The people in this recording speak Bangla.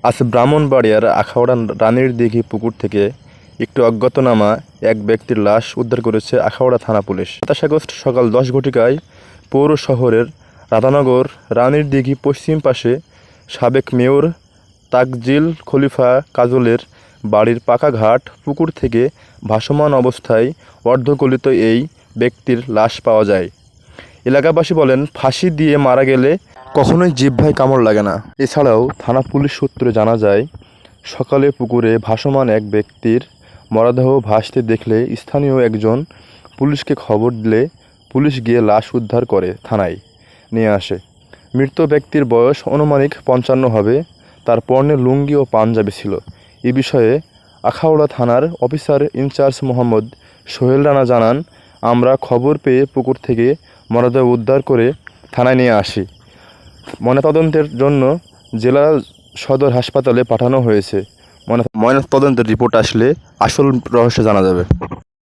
আজ ব্রাহ্মণবাড়িয়ার আখাউড়া রানীর দিঘি পুকুর থেকে একটি অজ্ঞাতনামা এক ব্যক্তির লাশ উদ্ধার করেছে আখাউড়া থানা পুলিশ। ২৭ আগস্ট সকাল ১০ ঘটিকায় পৌর শহরের রাধানগর রানীর দিঘি পশ্চিম পাশে সাবেক মেয়র তাকজিল খলিফা কাজলের বাড়ির পাকা ঘাট পুকুর থেকে ভাসমান অবস্থায় অর্ধগলিত এই ব্যক্তির লাশ পাওয়া যায়। এলাকাবাসী বলেন, ফাঁসি দিয়ে মারা গেলে কখনোই জিহ্বায় কামড় লাগে না। এছাড়াও থানা পুলিশ সূত্রে জানা যায়, সকালে পুকুরে ভাসমান এক ব্যক্তির মরদেহ ভাসতে দেখলে স্থানীয় একজন পুলিশকে খবর দিলে পুলিশ গিয়ে লাশ উদ্ধার করে থানায় নিয়ে আসে। মৃত ব্যক্তির বয়স আনুমানিক ৫৫ হবে। তার পরনে লুঙ্গি ও পাঞ্জাবি ছিল। এ বিষয়ে আখাউড়া থানার অফিসার ইনচার্জ মোহাম্মদ সোহেল রানা জানান, আমরা খবর পেয়ে পুকুর থেকে মরদেহ উদ্ধার করে থানায় নিয়ে আসি। ময়নাতদন্তের জন্য জেলা সদর হাসপাতালে পাঠানো হয়েছে। ময়নাতদন্তের রিপোর্ট আসলে আসল রহস্য জানা যাবে।